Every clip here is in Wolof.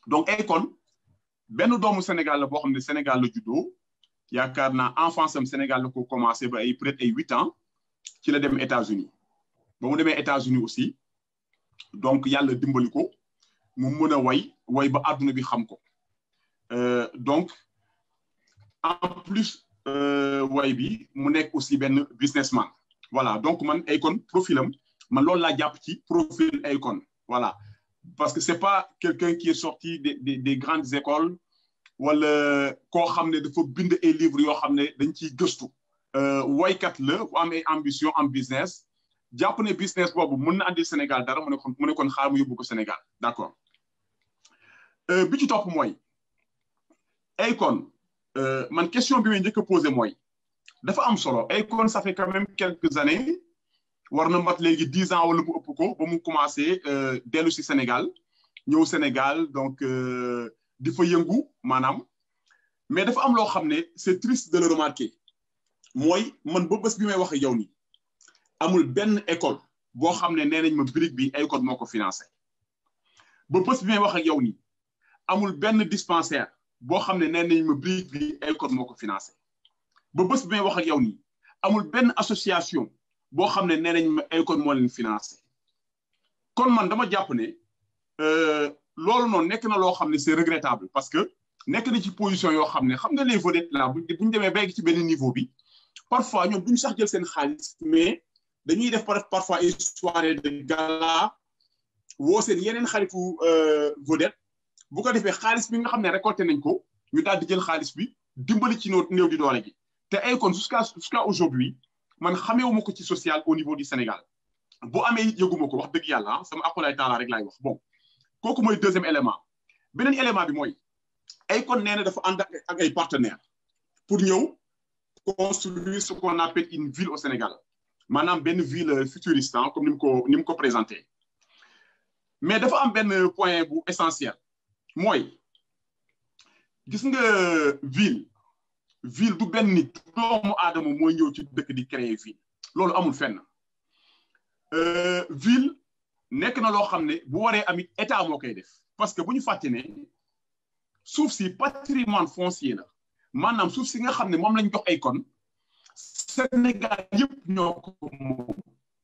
donc Akon benn doomu Sénégal la boo xam ne Sénégal la juddoo yaakaar naa enfance am Sénégal la ko commencé ba ay peut-être ay 8 ans ci la dem États-Unis ba mu demee États-Unis aussi donc yàlla dimbali ko mu mën a way ba àdduna bi xam ko donc en plus way bi mu nekk aussi benn businessman voilà donc man Akon profilam man loolu laa jàpp ci profil Akon voilà parce que c'est pas quelqu'un qui est sorti des grandes écoles wala koo xam ne dafa bind ay livres yoo xam ne dañ ciy gëstu waykat la bu am ay ambition en business jàpp ne business boobu mën na andi Sénégal dara mu ne kon xaar mu yóbbu ko Sénégal d'accord bi ci topp mooy Akon man question bi may njëkk a posé mooy dafa am solo Akon ça fait quand même quelques années war na mat léegi 10 ans wala mu ëpp ko ba mu commencé dellu si Sénégal ñëw Sénégal donc di fa yëngu maanaam mais dafa am loo xam ne c'est triste de le remarquer mooy man ba bés bi may wax ak yow nii amul benn école boo xam ne nee nañ ma brique bi Akon moo ko financé ba bés bi may wax ak yow nii amul benn dispensaire boo xam ne nee nañ ma brique bi Akon moo ko financé ba bés bi may wax ak yow nii amul benn association boo xam ne nee nañ ma Akon moo leen financé kon man dama jàpp ne loolu noonu nekk na loo xam ne c'est regrettable parce que nekk na ci position yoo xam ne xam nga les vedettes là bu ñu demee ba ci benn niveau bi parfois ñoom duñu sax jël seen xaalis mais dañuy def parfois ay soirée de gala woo seen yeneen xaritu vedette bu ko defee xaalis bi nga xam ne récolté nañ ko ñu daal di jël xaalis bi dimbali ci néew di doole gi te Akon jusqu'à aujourd'hui man xameewuma ko ci social au niveau du Sénégal bu amee yëguma ko wax dëgg yàlla sama akulaay taala rek laay wax bon kooku mooy deuxième élément beneen élément bi mooy Akon nee na dafa ànd ak ay partenaires pour ñëw construire ce qu'on appelle une ville au Sénégal maanaam benn ville futuriste comme ni mu ko présenté mais dafa am benn point bu essentiel mooy gis nga ville du benn nit doomu aadama mooy ñëw ci dëkk di créer ville loolu amul fenn ville nekk na loo xam ne bu waree amit état moo koy def parce que bu ñu fàtte ne suuf si patrimoine foncier la maanaam suuf si nga xam ne moom lañ jox Akon Sénégal yëpp ñoo ko moom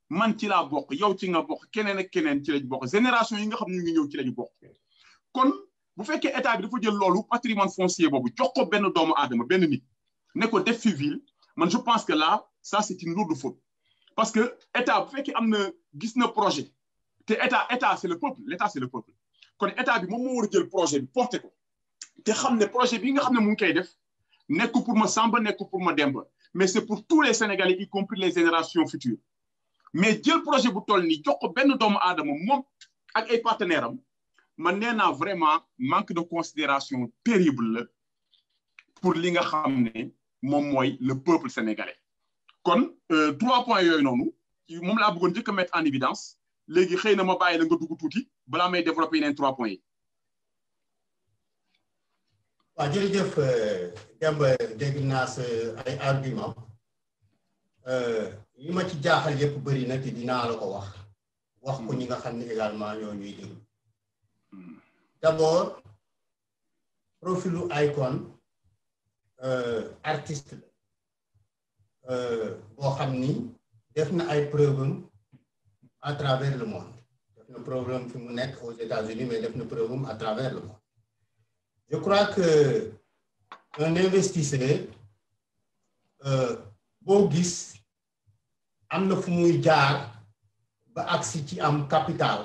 man ci laa bokk yow ci nga bokk keneen ak keneen ci lañ bokk génération yi nga xam ne ñu ngi ñëw ci lañu bokk kon bu fekkee état bi dafa jël loolu patrimoine foncier boobu jox ko benn doomu aadama benn nit ne ko def fi ville man je pense que là ça c'est une lourde faute parce que état bu fekkee am na gis na projet te état c'est le peuple l'état c'est le peuple kon état bi moom moo war a jël projet bi porté ko te xam ne projet bi nga xam ne mu ngi koy def nekk pour ma Samba nekk pour ma Demba mais c'est pour tous les Sénégalais y compris les générations futures mais jël projet bu toll nii jox ko benn doomu aadama moom ak ay partenaires am man nee naa vraiment manque de considération terrible la pour li nga xam ne moom mooy le peuple sénégalais kon 3 points yooyu noonu moom laa bëggoon njëkk a mettre en évidence léegi xëy na ma bàyyi la nga dugg tuuti balaa may développer yeneen 3 points yi. waaw jërëjëf Demba dégg naa sa ay argument yi ma ci jaaxal yëpp bëri na te dinaa la ko wax ko ñi nga xam ne également ñoo ñuy déglu d'abord profilu Akon artiste la boo xam ni def na ay preuves à travers le monde def na preuve fi mu nekk aux États-Unis mais def na preuve à travers le monde. Je crois que un investisseur boo gis am na fu muy jaar ba agsi ci am capital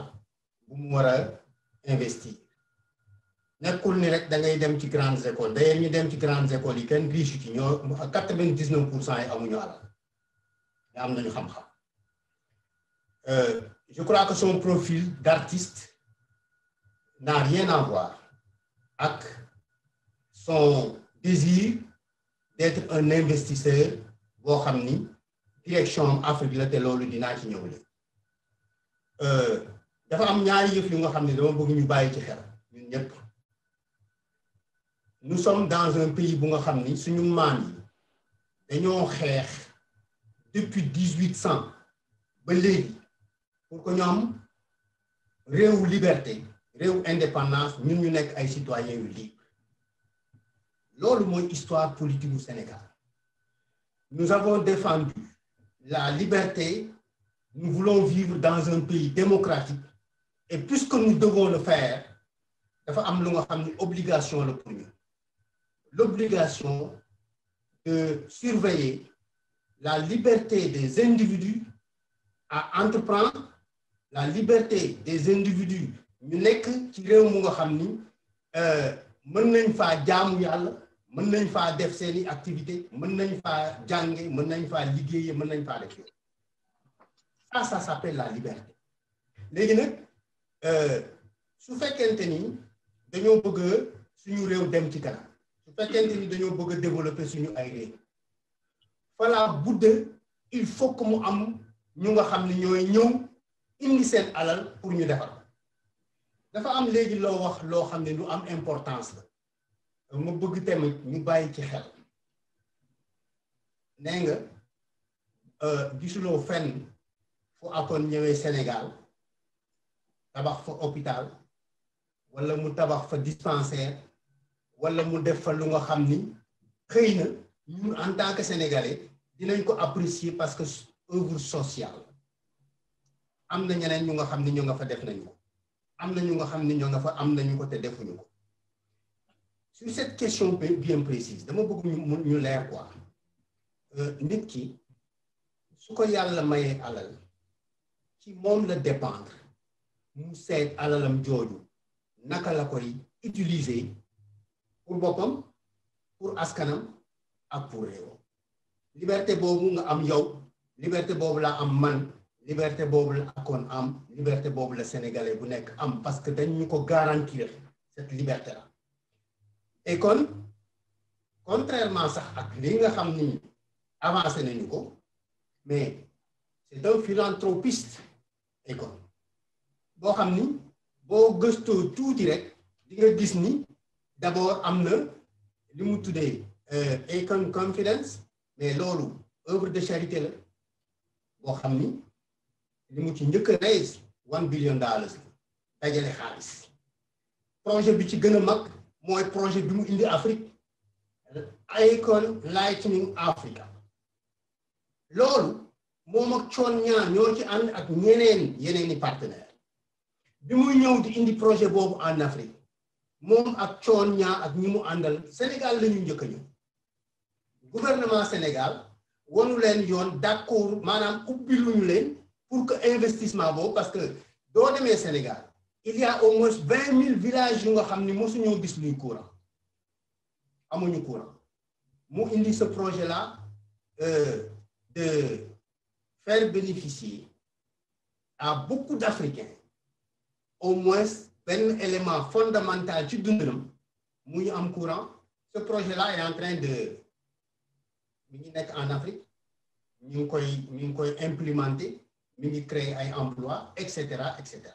bu mu war a investir nekkul ni rek da ngay dem ci grandes écoles d'ailleurs ñu dem ci grandes écoles yi kenn riche ci ñoo 99% yi amuñu alal mais am nañu xam-xam je crois que son profil d'artiste n'a rien à voir ak son désir d'être un investisseur boo xam ni direction Afrique la te loolu dinaa ci ñëw léegi dafa am ñaari yëf yu nga xam ne dama bëgg ñu bàyyi ci xel ñun ñëpp nous sommes dans un pays bu nga xam ni suñu maam yi dañoo xeex depuis 1800 ba léegi pour que ñu am réewu liberté réew indépendance ñun ñu nekk ay citoyens yu libre loolu mooy histoire politique du Sénégal. Nous avons défendu la liberté. Nous voulons vivre dans un pays démocratique et puisque nous devons le faire dafa am lu nga xam ne obligation la pour nous. L'obligation de surveiller la liberté des individus à entreprendre, la liberté des individus ñu nekk ci réew mu nga xam ni mën nañ faa jaamu yàlla mën nañ faa def seeni activité mën nañ faa jànge mën nañ faa liggéeye mën nañ faa def ça s'appelle la liberté léegi nag su fekkente ni dañoo bëgg suñu réew dem ci kanam su fekkente ni dañoo bëgg a développer suñu ay réew fala budde il faut que mu am ñu nga xam ne ñooy ñëw indi seen alal pour ñu defar dafa am léegi loo wax loo xam ne lu am importance la ma bëgg tamit ñu bàyyi ci xel nee nga gisuloo fenn fu Akon ñëwee Sénégal tabax fa hôpital wala mu tabax fa dispensaire wala mu def fa lu nga xam ni xëy na ñun en tant que sénégalais dinañ ko apprécier parce que œuvre sociale am na ñeneen ñu nga xam ni ñoo nga fa def nañu ko am na ñu nga xam ni ñoo nga fa am nañu ko te defuñu ko sur cette question bien précise dama bëgg ñu leer quoi nit ki su ko yàlla mayee alal ci moom la dépendre mu seet alalam jooju naka la koy utiliser pour boppam pour askanam ak pour réew liberté boobu nga am yow liberté boobu la am man liberté boobu la Akon am liberté boobu la sénégalais bu nekk am parce que dañ ñu ko garantir cette liberté là et kon contrairement sax ak li nga xam ni avancé nañu ko mais c'est un philanthropiste et kon boo xam ni boo gëstoo tuuti rek di nga gis ni d'abord am na li mu tuddee Akon Confidence mais loolu œuvre de charité la boo xam ni li mu ci njëkk a raise $1 billion dajale xaalis projet bi ci gën a mag mooy projet bi mu indi Afrique Akon Lightning Africa loolu moom ak Thione Niang ñoo ci ànd ak yeneeni partenaire bi muy ñëw di indi projet boobu en Afrique moom ak Thione Niang ak ñi mu àndal Sénégal la ñu njëkk a ñëw gouvernement Sénégal wonu leen yoon d'accord maanaam ubbiluñu leen pour que investissement boobu parce que doo demee Sénégal il y a au moins 20 000 villages yu nga xam ni mosuñoo gis luy courant amuñu courant mu indi ce projet là de faire bénéficier à beaucoup d'Africains au moins un élément fondamental ci dundam mu ñu am courant. Ce projet là est en train de mi ngi nekk en Afrique ñu ngi koy implémenter mi ngi créer ay emplois et cetera et cetera.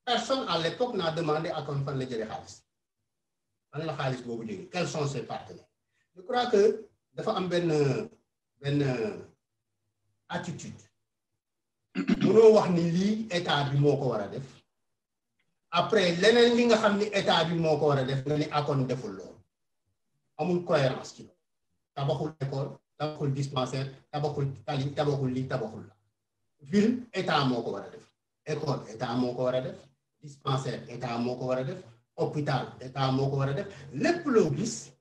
Personne à l'époque n'a demandé à Akon fan la jëlee xaalis fan la xaalis boobu jógee quels sont ses partenaires. Je crois que dafa am benn attitude mënoo wax ni lii état bi moo ko war a def après leneen li nga xam ni état bi moo ko war a def nga ni Akon deful loolu amul cohérence ci loolu tabaxul école tabaxul dispensaire tabaxul tali tabaxul lii tabaxul la ville état moo ko war a def école état moo ko war a def dispensaire état moo ko war a def hôpital état moo ko war a def lépp loo gis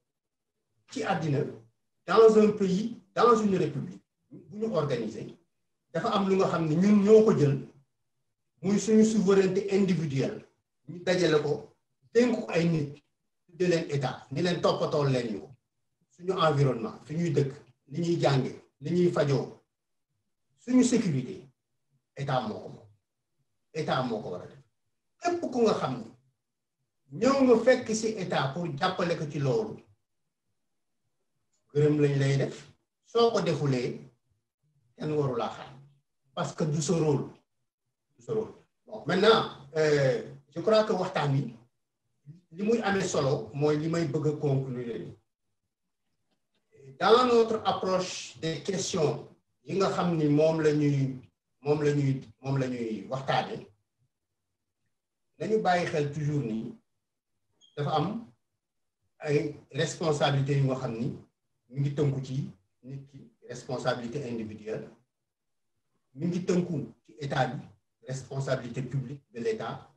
ci àddina dans un pays dans une république bu ñu organiser dafa am lu nga xam ne ñun ñoo ko jël muy suñu souveraineté individuelle ñu dajale ko dénk ko ay nit de leen état ni leen toppatool leen ñu ko suñu environnement fi ñuy dëkk li ñuy jànge li ñuy fajoo suñu sécurité état moo ko moom état moo ko war a def képp ku nga xam ni ñëw nga fekk ci état pour jàppale ko ci loolu gërëm lañ lay def soo ko defulee kenn waru laa xam parce que du sa rôle bon maintenant je crois que waxtaan wi li muy amee solo mooy li may bëgg a conclure ni dans notre approche des questions yi nga xam ni moom la ñuy waxtaane nañu bàyyi xel toujours ni dafa am ay responsabilités yu nga xam ni mi ngi tënku ci nit ki responsabilité individuelle mi ngi tënku ci état bi responsabilité publique de l'état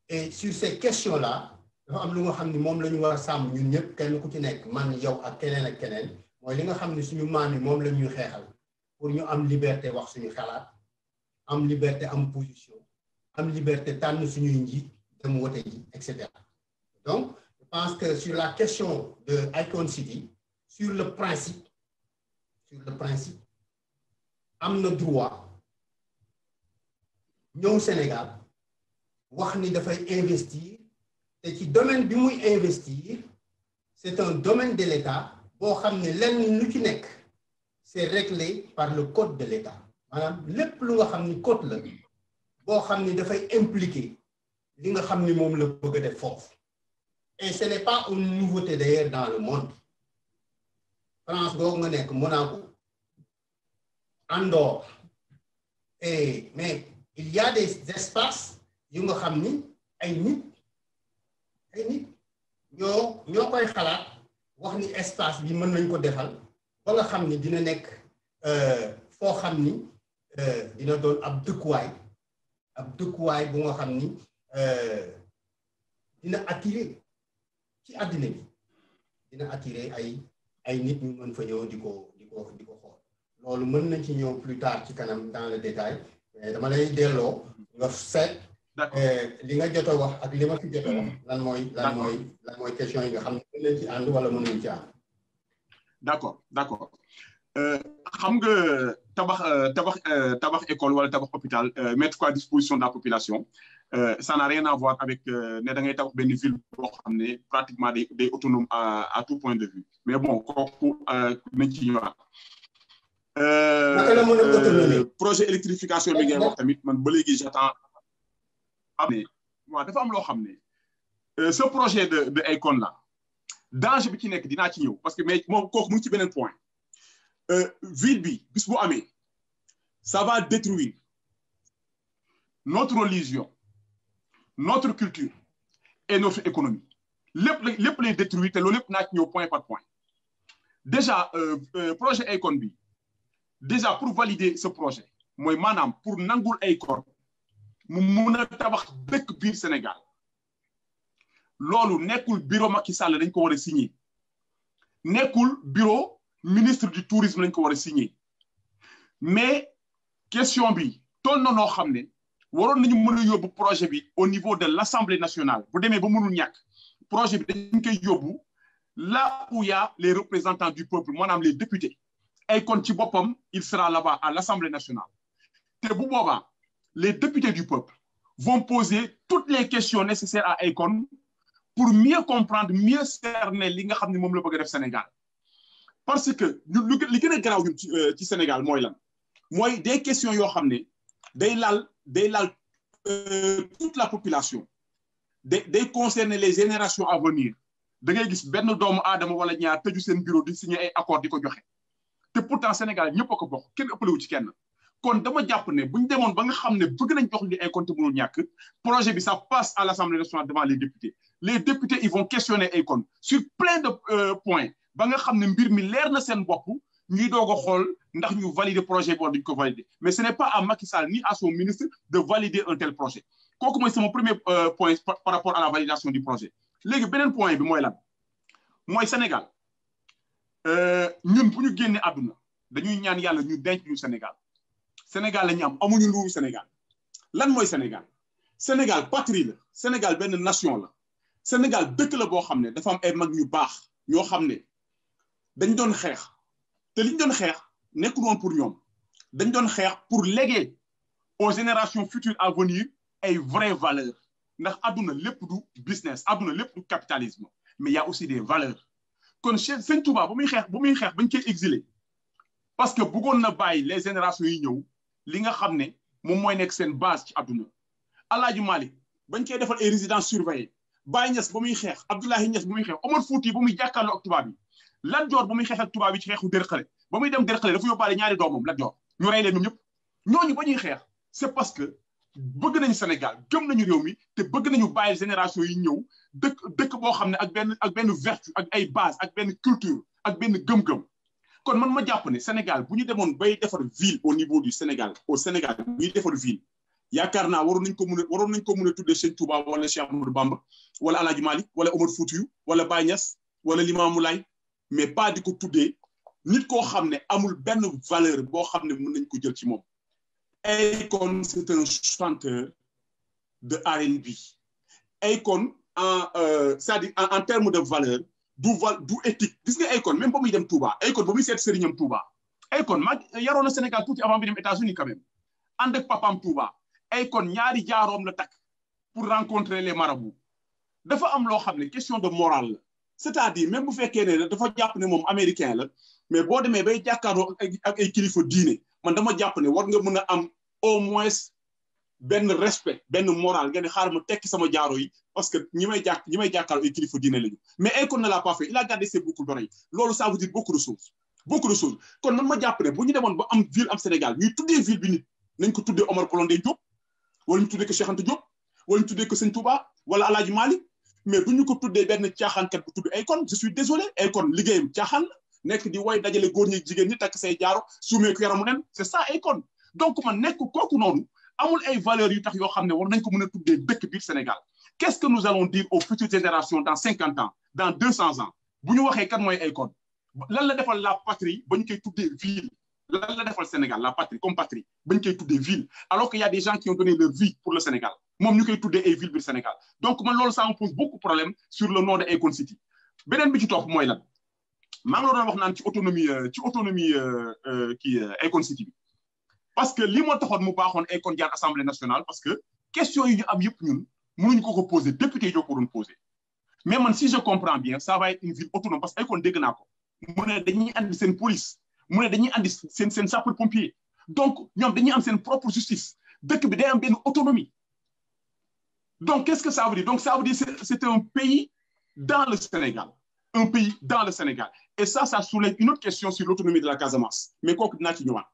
et sur ces questions là dafa am lu nga xam ni moom la ñu war a sàmm ñun ñëpp kenn ku ci nekk man yow ak keneen mooy li nga xam ni suñu maam yi moom la ñuy xeexal pour ñu am liberté wax suñu xalaat am liberté am position am liberté tànn suñuy njiit dem wote ji et cetera. Donc je pense que sur la question de Akon City sur le principe am na droit ñëw Sénégal wax ni dafay investir te ci domaine bi muy investir c'est un domaine de l'État boo xam ne lenn lu ci nekk c'est réglé par le code de l'État maanaam lépp lu nga xam ni code la boo xam ni dafay impliquer li nga xam ni moom la bëgg a def foofu et ce n'est pas une nouveauté d'ailleurs dans le monde France googu nga nekk Monaco Andorre mais il y a des espaces yu nga xam ni ay nit ñoo koy xalaat wax ni espace bi mën nañ ko defal ba nga xam ni dina nekk foo xam ni dina doon ab dëkkuwaay bu nga xam ni dina attirer ci àddina bi dina attirer ay nit ñu mën fa ñëw di ko xool loolu mën nañ ci ñëw plus tard ci kanam dans le détail mais dama lay delloo nga seet li nga jot a wax ak li ma fi jot a wax lan mooy question yi nga xam ne mën nañ ci ànd wala mën nañ ci ànd. d'accord xam nga tabax école wala tabax hôpital mettre quoi à disposition de la population ça n'a rien à voir avec ne da ngay tabax benn ville boo xam ne pratiquement day autonome à tout point de vue mais bon kooku nañ ci ñëwaat. Projet électrification bi ngay wax tamit man ba léegi j'attends waaw dafa am loo xam ne ce projet de Akon là danger bi ci nekk dinaa ci ñëw parce que mais moom kooku mu ngi ci beneen point ville bi bis bu amee ça va détruire notre religion notre culture et notre économie lépp lay détruire te loolu lépp naa ci ñëw point par point déjà projet Akon bi déjà pour valider ce projet mooy maanaam pour nangul Akon mu mun a tabax dëkk biir Sénégal loolu nekkul bureau Macky Sall dañ ko war a signer nekkul bureau ministre du tourisme lañ ko war a signer mais question bi toll na noo xam ne waroon nañu mën a yóbbu projet bi au niveau de l'Assemblée nationale bu demee ba mënul ñàkk projet bi dañ koy yóbbu là où il y a les représentants du peuple maanaam les députés Akon ci boppam il sera là-bas à l'Assemblée nationale te bu boobaa les députés du peuple vont poser toutes les questions nécessaires à Akon pour mieux comprendre, mieux cerner li nga xam ne moom la bëgg a def Sénégal. Parce que li gën a garaaw ñun ci Sénégal mooy lan mooy des questions yoo xam ne day laal toute la population day concerner les générations à venir da ngay gis benn doomu aadama wala ñaar tëju seen bureau di signer ay accords di ko joxe te pourtant Sénégal ñëpp a ko bokk kenn ëppalewu ci kenn. kon dama jàpp ne bu ñu demoon ba nga xam ne bëgg nañ jox li Akon te mënul ñàkk projet bi ça passe à l'Assemblée nationale devant les députés ils vont questionner Akon sur plein de points ba nga xam ne mbir mi leer na seen bopp ñuy doog a xool ndax ñu valider projet bi wala duñ ko valider mais ce n'est pas à Macky Sall ni à son ministre de valider un tel projet kooku mooy sama premier point par rapport à la validation du projet léegi beneen point bi mooy lan mooy Sénégal ñun bu ñu génnee àdduna dañuy ñaan yàlla ñu denc ñu Sénégal la ñu am amuñu luuru Sénégal lan mooy Sénégal patrie la Sénégal benn nation la Sénégal dëkk la boo xam ne dafa am ay mag ñu baax ñoo xam ne dañ doon xeex te liñ doon xeex nekkul woon pour ñoom dañ doon xeex pour léguer aux générations futures à venir ay vraies valeurs ndax àdduna lépp du business àdduna lépp du capitalisme mais il y a aussi des valeurs kon Sëñ Touba bu muy xeex bañ koy exilé parce que bëggoon na bàyyi les générations yi ñëw li nga xam ne moom mooy nekk seen base ci àdduna Alaaji Malick bañ koy defal ay résidences surveillées Baye Niass ba muy xeex Abdoulaye Niass ba muy xeex Omar Fouti ba muy jàkkaarloo ak tubaab yi Lat Joor ba muy xeex ak tubaab yi ci xeexu Derklé ba muy dem Derklé dafa yóbbaale ñaari doomam Lat Joor ñu rey leen ñoom ñëpp ñooñu ba ñuy xeex c'est parce que bëgg nañu Sénégal gëm nañu réew mi te bëgg nañu bàyyi génération yi ñëw dëkk boo xam ne ak benn vertu ak ay base ak benn culture ak benn gëm-gëm kon man ma jàpp ne Sénégal bu ñu demoon bay defar ville au niveau du Sénégal au Sénégal bu ñuy defar ville yaakaar naa waroon nañ ko mën a tuddee Cheikh Touba wala Cheikh Amadou Bamba wala El Hadj Malick wala Omar Foutiyou wala Baye Niass wala Limamou Laye mais pas di ko tuddee nit koo xam ne amul benn valeur boo xam ne mën nañ ko jël ci moom. Akon c'est un chanteur de R&B. Akon c'est-à-dire en termes de valeur du éthique gis nga Akon même ba muy dem Touba Akon ba muy seet sëriñam Touba Akon yaroon na Sénégal tuuti avant bi dem États-Unis quand même ànd ak papaam Touba Akon ñaari jaaroom la takk pour rencontrer les marabouts dafa am loo xam ne question de morale la c'est-à-dire même bu fekkee ne dafa jàpp ne moom américain la mais boo demee bay jàkkaarloo ak ay kilifa diine man dama jàpp ne war nga mën a am au moins benn respect benn moral nga ne xaaral ma tekki sama jaaro yi parce que ñi may jàkkaarloo ay kilifa diine lañu mais Akon ne l'a pas fait il a gardé ses boucles d'oreilles loolu ça veut dire beaucoup de choses kon man ma jàpp ne bu ñu demoon ba am ville am Sénégal ñuy tuddee ville bi nit nañ ko tuddee Omar Blondin Diop wala ñu tuddee ko Cheikh Anta Diop wala ñu tuddee ko Sëñ Touba wala El Hadj Malick mais bu ñu ko tuddee benn caaxaankat bu tudd Akon je suis désolé Akon liggéeyam caaxaan la nekk di woy dajale góor ñi jigéen ñi takk say jaaro suumee ko yaramu nen c'est ça Akon donc man nekk kooku noonu amul ay valeurs yu tax yoo xam ne war nañ ko mën a tuddee dëkk biir Sénégal qu'est-ce que nous allons dire aux futures générations dans 50 ans dans 200 ans bu ñu waxee kan mooy Akon lan la defal la patrie ba ñu koy tuddee ville lan la defal Sénégal la patrie comme patrie ba ñu koy tuddee ville alors qu'il y a des gens qui ont donné leur vie pour le Sénégal moom ñu koy tuddee ay ville biir Sénégal donc man loolu ça me pose beaucoup de problème sur le nom de Akon City beneen bi ci topp mooy lan maa ngi la doon wax naan ci autonomie kii Akon City bi parce que li moo taxoon mu baaxoon Akon jaar assemblée nationale parce que question yi ñu am yëpp ñun mënuñu ko poser député yi ñoo ko doon poser mais man si je comprends bien ça va être une ville autonome parce que Akon dégg naa ko mu ne dañuy andi seen police mu ne dañuy andi seen sapeur pompier donc ñoom dañuy am seen propre justice dëkk bi day am benn autonomie donc qu'est-ce que ça veut dire donc ça veut dire c'est un pays dans le Sénégal un pays dans le Sénégal et ça soulève une autre question sur l'autonomie de la Casamance mais kooku dinaa ci ñëwaat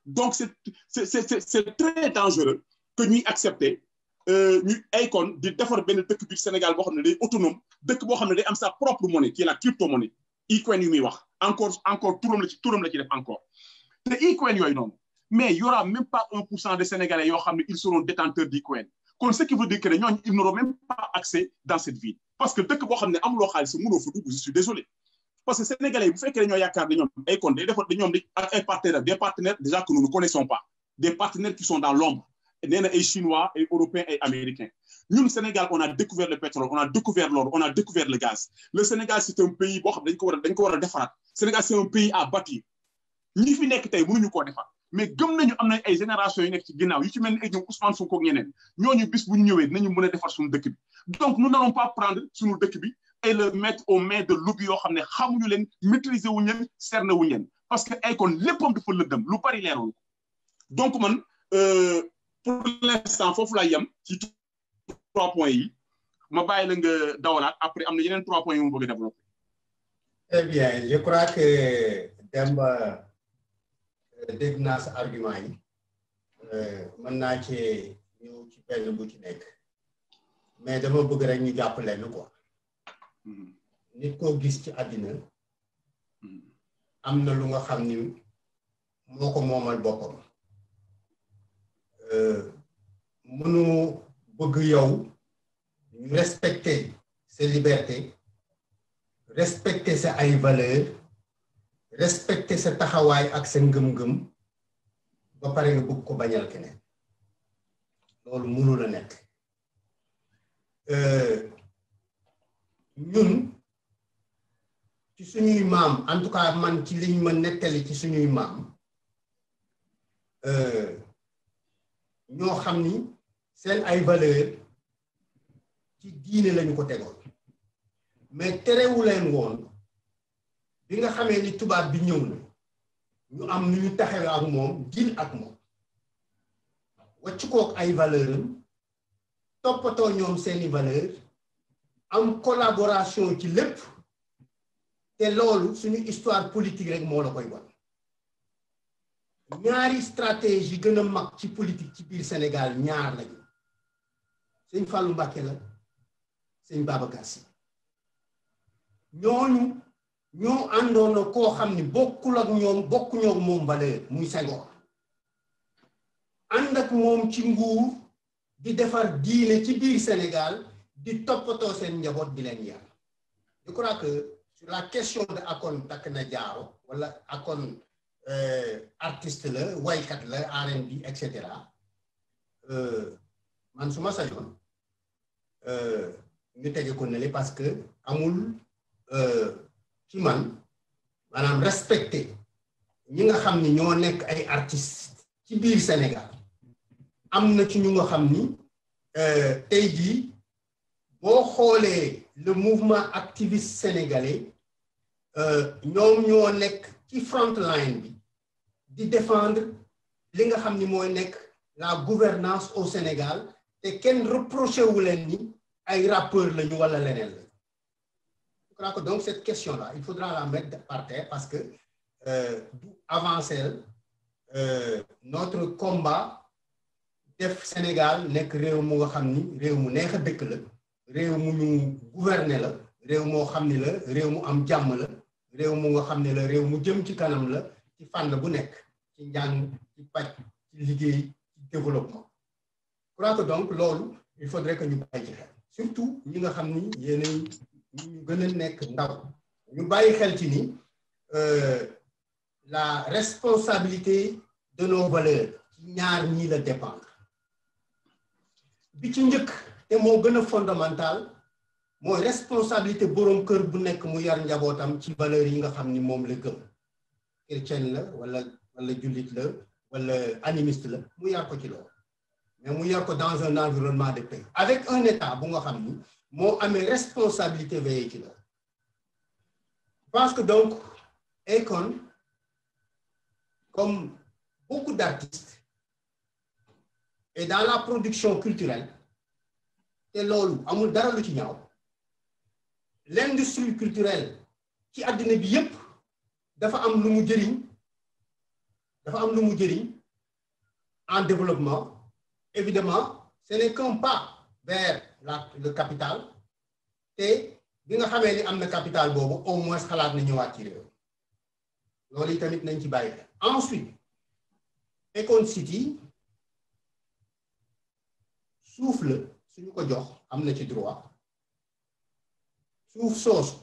donc c'est très dangereux que ñuy accepter ñu Akon di defar benn dëkk biir Sénégal boo xam ne day autonome dëkk boo xam ne day am sa propre monnaie qui est la crypto-monnaie e-coin yu muy wax encore turam la ci def encore te e-coin yooyu noonu mais il y aura même pas 1% des Sénégalais yoo xam ne ils seront détenteurs d'e-coin kon ce qui veut dire que ñooñu ils n'auront même pas accès dans cette ville parce que dëkk boo xam ne amuloo xaalis mënoo fa dugg je suis désolé parce que Sénégalais bu fekkee dañoo yaakaar ne ñoom Akon day defar ñoom ak ay partenaires des partenaires déjà que nous ne connaissons pas des partenaires qui sont dans l'ombre nee na ay Chinois ay Européens ay Américains ñun Sénégal on a découvert le pétrole on a découvert l'or on a découvert le gaz le Sénégal c'est un pays boo xam dañ ko war a defaraat Sénégal c'est un pays à bâtir ñi fi nekk tey mënuñu koo defar mais gëm nañu am na ay générations yu nekk ci ginnaaw yu ci mel ni ay ñoom Ousmane Sonko ak ñeneen ñooñu bis bu ñu ñëwee dinañu mën a defar suñu dëkk bi donc nous n'allons pas prendre suñu dëkk bi et le mettre aux mains de lobby yoo xam ne xamuñu leen maîtriser wuñu leen cerner wuñu leen parce que Akon léppam dafa lëndëm lu bari leerul donc man pour l'instant foofu laa yem ci 3 points yi ma bàyyi la nga dawalaat après am na yeneen 3 points yu mu bëgg a développer. Très bien je crois que Demba dégg naa sa argument yi mën naa ci ñëw ci benn bu ci nekk mais dama bëgg rek ñu jàpp leen quoi nit koo gis ci àddina am na lu nga xam ni moo ko moomal boppam mënu bëgg yow ñu respecter sa liberté respecter sa ay valeurs respecter sa taxawaay ak sa ngëm-ngëm ba pare nga bëgg ko bañal keneen loolu mënu la nekk ñun ci suñuy maam en tout cas man ci liñ ma nettali ci suñuy maam ñoo xam ni seen ay valeur ci diine lañu ko tegoon mais terewu leen woon bi nga xamee ni tubaab bi ñëw na ñu am nu ñu taxawee ak moom diil ak moom wàcc kook ay valeur am toppatoo ñoom seeni valeur am collaboration ci lépp te loolu suñu histoire politique rek moo la koy wan ñaari stratégie gën a mag ci politique ci biir Sénégal ñaar lañu sëñ Fallou Mbacké la sëñ Babacar Sy ñooñu ñoo àndoon koo xam ni bokkul ak ñoom bokkuñoo ak moom valeur muy Senghor ànd ak moom ci nguur di defar diine ci biir Sénégal di toppatoo seen njaboot di leen yar. Je crois que sur la question de Akon takk na jaaro wala Akon artiste la waykat la R&B et cetera man su ma sañoon ñu tege ko ne parce que amul ci man maanaam respecté ñi nga xam ni ñoo nekk ay artistes ci biir Sénégal am na ci ñu nga xam ni tey jii boo xoolee le mouvement activiste sénégalais ñoom ñoo nekk ci front line bi di défendre li nga xam ni mooy nekk la gouvernance au Sénégal te kenn reproché wu leen ni ay rappeurs lañu wala leneen la. Je crois que donc cette question-là il faudra la mettre par terre parce que du avancer notre combat def Sénégal nekk réew mu nga xam ni réew mu neex a dëkk la réew mu ñu gouverner la réew moo xam ni la réew mu am jàmm la réew mu nga xam ne la réew mu jëm ci kanam la ci fànn bu nekk ci njàng ci paj ci liggéey ci développement. Je crois que donc loolu il faudrait que ñu bàyyi ci xel surtout ñi nga xam ni yéenay ñu gën a nekk ndaw ñu bàyyi xel ci ni la responsabilité de nos valeurs ci ñaar ñii la dépendre bi ci njëkk te moo gën a fondamental mooy responsabilité boroom kër bu nekk mu yar njabootam ci valeurs yi nga xam ni moom la gëm chrétienne la wala jullit la wala animiste la mu yar ko ci loolu mais mu yar ko dans un environnement de paix avec un état bu nga xam ni moo amee responsabilité veillée ci loolu. Je pense que donc Akon comme beaucoup d'artistes et dans la production culturelle te loolu amul dara lu ci ñaaw l'industrie culturelle ci àddina bi yépp dafa am lu mu jëriñ en développement. Évidemment ce n'est qu'un pas vers le capital te bi nga xamee ni am na capital boobu au moins xalaat na ñëwaat ci réew loolu yi tamit nañ ci bàyyi xel. Ensuite Akon City suuf la suñu ko jox am na ci droit suuf soosu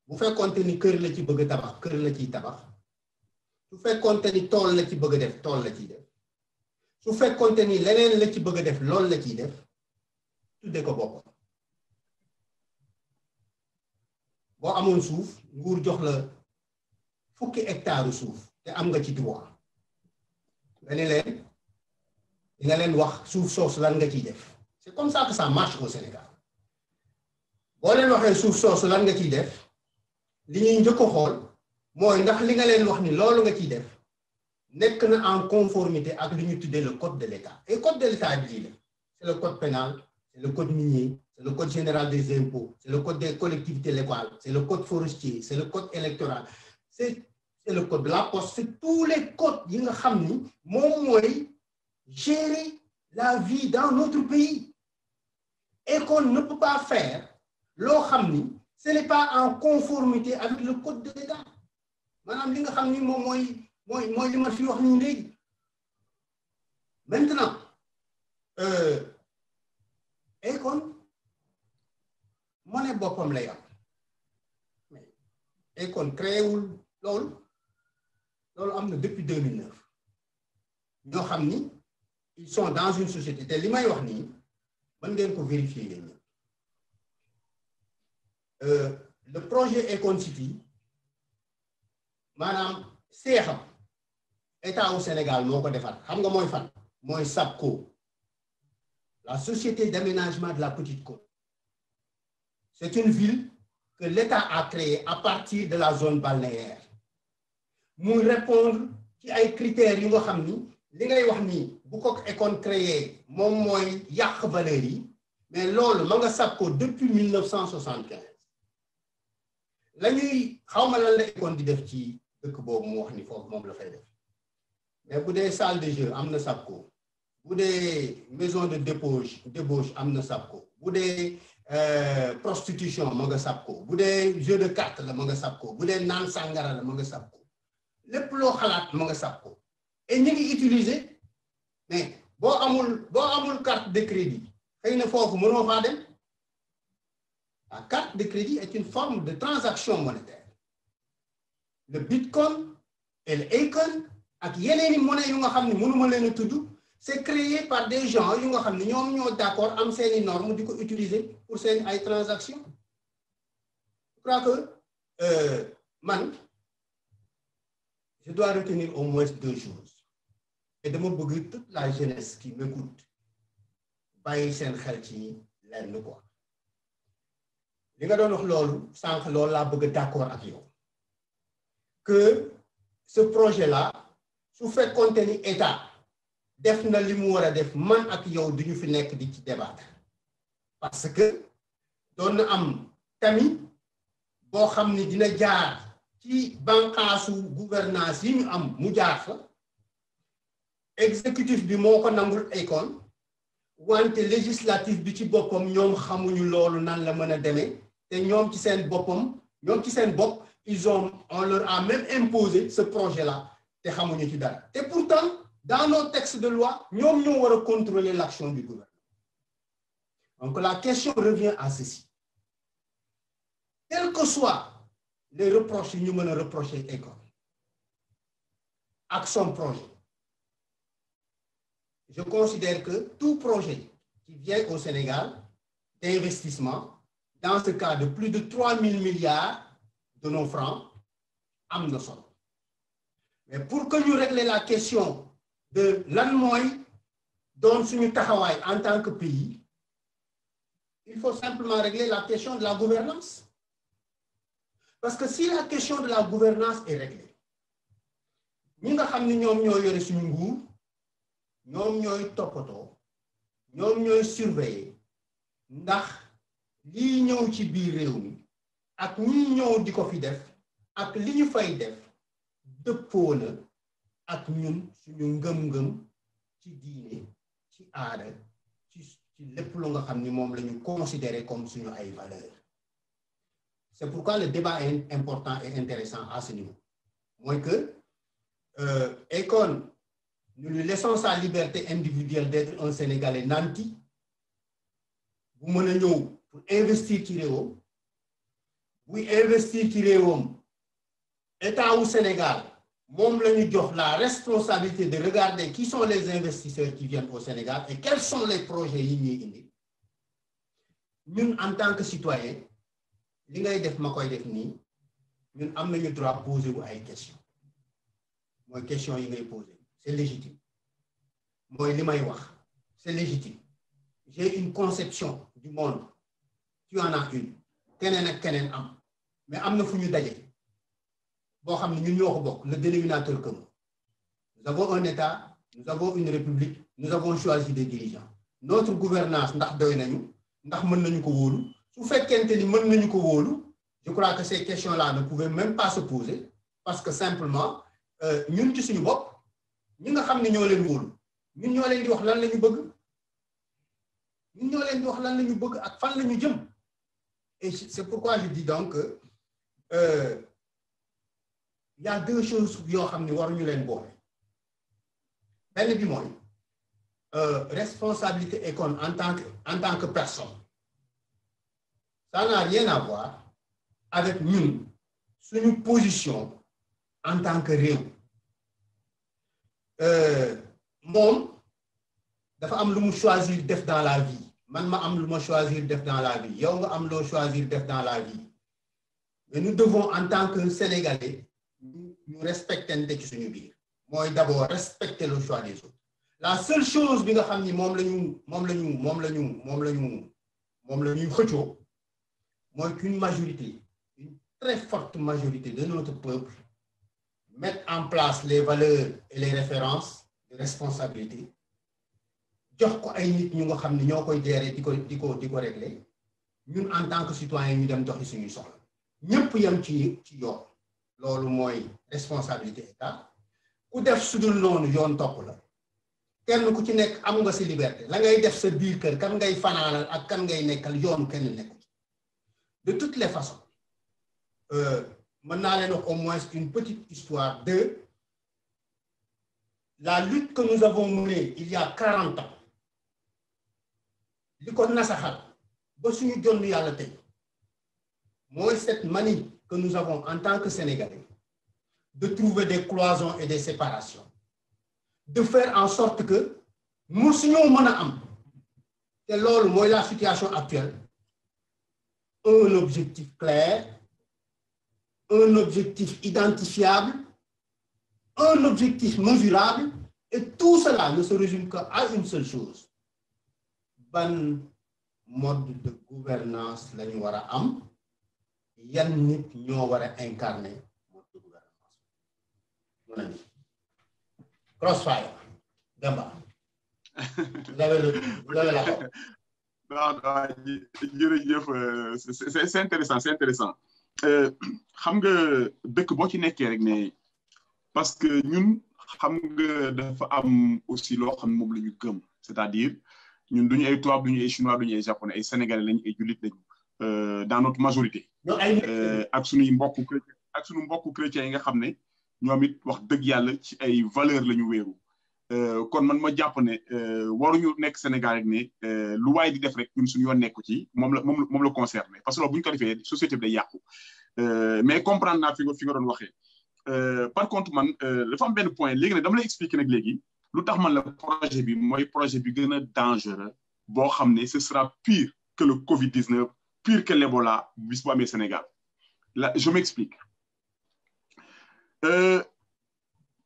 bu fekkoonte ni kër la ci bëgg tabax kër la ciy tabax su fekkoonte ni tool la ci bëgg def tool la ciy def su fekkoonte ni leneen la ci bëgg def loolu la ciy def tudde ko boppam boo amoon suuf nguur jox la fukki hectare suuf te am nga ci droit nga ne leen di nga leen wax suuf soosu lan nga ciy def. C'est comme ça que ça marche au Sénégal boo leen waxee suuf soosu lan nga ciy def li ñuy njëkk a xool mooy ndax li nga leen wax ni loolu nga ciy def nekk na en conformité ak li ñu tuddee le code de l'État. Et code de l'État bi lii la c'est le code pénal, c'est le code minier, c'est le code général des impôts, c'est le code des collectivités locales, c'est le code forestier, c'est le code électoral, c'est le code de la poste, c'est tous les codes yi nga xam ni moom mooy gérer la vie dans notre pays. Et qu'on ne peut pas faire loo xam ni ce n'est pas en conformité avec le code de l'État maanaam li nga xam ni moom mooy li ma fi wax nii léegi. Maintenant Akon monnaie boppam lay am mais Akon créé wul loolu am na depuis 2009 ñoo xam ni ils sont dans une société te li may wax nii mën ngeen ko vérifier yéen le projet Akon City maanaam seexam état au Sénégal moo ko defar xam nga mooy fan mooy SAPCO la société d'aménagement de la Petite Côte. C'est une ville que l'État a créée à partir de la zone balnéaire muy répondre ci ay critères yu nga xam ni li ngay wax ni bu ko Akon créé moom mooy yàq valeur yi mais loolu ma nga SAPCO depuis 1975 la ñuy xawma lan la Akon di def ci dëkk boobu mu wax ni foofu moom la fay def mais bu dee salle de jeu am na SAPCO bu dee maison de débauche am na SAPCO bu dee prostitution ma nga SAPCO bu dee jeu de carte la ma nga SAPCO bu dee naan sàngara la ma nga SAPCO lépp loo xalaat ma nga SAPCO et ñu ngi utiliser mais boo amul carte de crédit xëy na foofu mënoo faa dem. La carte de crédit est une forme de transaction monétaire. Le Bitcoin et le Akon ak yeneeni monnaie yu nga xam ne mënuma leen a tudd c'est créé par des gens yu nga xam ne ñoom ñoo d'accord am seeni normes di ko utiliser pour seen ay transactions. Je crois que man je dois retenir au moins 2 choses et dama bëgg toute la jeunesse qui m'écoute bàyyi seen xel ci lenn quoi. li nga doon wax loolu sànq loolu laa bëgg d'accord ak yow que ce projet là su fekkoonte ni état def na li mu war a def man ak yow duñu fi nekk di ci débattre parce que doon na am tamit boo xam ni dina jaar ci bànqaasu gouvernance yi ñu am mu jaar fa exécutif bi moo ko nangul Akon wante législatif bi ci boppam ñoom xamuñu loolu nan la mën a demee te ñoom ci seen bopp on leur a même imposé ce projet là te xamuñu ci dara te pourtant dans nos textes de loi ñoom ñoo war a contrôler l'action du gouvernement. Donc la question revient à ceci, quels que soient les reproches yi ñu mën a reprocher Akon ak son projet, je considère que tout projet qui vient au Sénégal d'investissement, dans ce cas de plus de 3 000 milliards de nos francs, am na solo. Mais pour que ñu régler la question de lan mooy doon suñu taxawaay en tant que pays, il faut simplement régler la question de la gouvernance. Parce que si la question de la gouvernance est réglée, ñi nga xam ne ñoom ñoo yore suñu nguur, ñoom ñooy toppatoo, ñoom ñooy surveiller ndax lii ñëw ci biir réew mi ak ñi ñëw di ko fi def ak li ñu fay def dëppoo na ak ñun suñu ngëm-ngëm ci diine ci aada ci lépp lu nga xam ni moom la ñu considérer comme suñu ay valeurs. C'est pourquoi le débat est important et intéressant à ce niveau. Mooy que Akon, nous lui laissons sa liberté individuelle d'être un Sénégalais nanti bu mën a ñëw pour investir ci réewam buy investir ci réewam état wu Sénégal moom la ñu jox la responsabilité de regarder qui sont les investisseurs qui viennent au Sénégal et quels sont les projets yi ñuy indi. Ñun en tant que citoyen li ngay def ma koy def nii ñun am nañu droit poser wu ay questions mooy question yi ngay poser c'est légitime mooy li may wax c'est légitime. J'ai une conception du monde, tu en as une, keneen ak keneen am, mais am na fu ñu daje boo xam ne ñun ñoo ko bokk, le dénominateur commun. Nous avons un État, nous avons une république, nous avons choisi des dirigeants. Notre gouvernance ndax doy nañu ndax mën nañu ko wóolu su fekkente ni mën nañu ko wóolu, je crois que ces questions-là ne pouvaient même pas se poser parce que simplement ñun ci suñu bopp ñi nga xam ne ñoo leen wóolu ñun ñoo leen di wax lan la ñu bëgg. Ñun ñoo leen di wax lan la ñu bëgg ak fan la ñu jëm. Et c'est pourquoi je dis donc que il y a 2 choses yoo xam ne waruñu leen boole. Benn bi mooy responsabilité Akon en tant que personne. Ça n'a rien à voir avec ñun suñu position en tant que réew. Moom dafa am lu mu choisir def dans la vie man ma am lu ma choisir def dans la vie yow nga am loo choisir def dans la vie mais nous devons en tant que Sénégalais ñu respectante ci suñu biir mooy d'abord respecter le choix des autres. La seule chose bi nga xam ni moom la ñuy xëccoo mooy qu'une majorité, une très forte majorité de notre peuple mette en place les valeurs et les références de responsabilité jox ko ay nit ñu nga xam ne ñoo koy gérer di ko régler ñun en tant que citoyen ñu dem doxi suñuy soxla ñëpp yam ci yoon loolu mooy responsabilité état ku def sudul noonu yoon topp la kenn ku ci nekk am nga si liberté la ngay def sa biir kër kan ngay fanaanal ak kan ngay nekkal yoonu kenn nekku ci de toutes les façons mën naa leen wax au moins une petite histoire de la lutte que nous avons menée il y a 40 ans li ko nasaxal ba suñu jonn yàlla tey mooy cette manie que nous avons en tant que Sénégalais de trouver des cloisons et des séparations de faire en sorte que musuñoo mën a am te loolu mooy la situation actuelle un objectif clair un objectif identifiable un objectif mesurable et tout cela ne se résume qu'à une seule chose ban mode de gouvernance la ñu war a am yan nit ñoo war a incarner mode de gouvernance mon ami Crossfire Demba vous avez la parole. jërëjëf c'est intéressant c'est intéressant xam nga dëkk boo ci nekkee rek ne parce que ñun xam nga dafa am aussi loo xam ne moom la ñu gëm c'est-à-dire ñun duñu ay tubaab duñu ay chinois duñu ay japonais ay sénégalais lañu ay jullit lañu dans notre majorité ak suñuy mbokku chrétiens yi nga xam ne ñoom it wax dëgg yàlla ci ay valeurs la ñu wéeru kon man ma jàpp ne waruñu nekk Sénégal rek ne lu waay di def rek ñun suñu yoon nekku ci moom la concerné parce que loolu bu ñu ko defee société bi day yàqu mais comprendre naa fi nga doon waxee par contre man dafa am benn point léegi nag dama lay expliquer nag léegi lu tax man la projet bi mooy projet bi gën a dangereux boo xam ne ce sera pire que le Covid-19 pire que l'Ebola bis bu amee Sénégal là je m'explique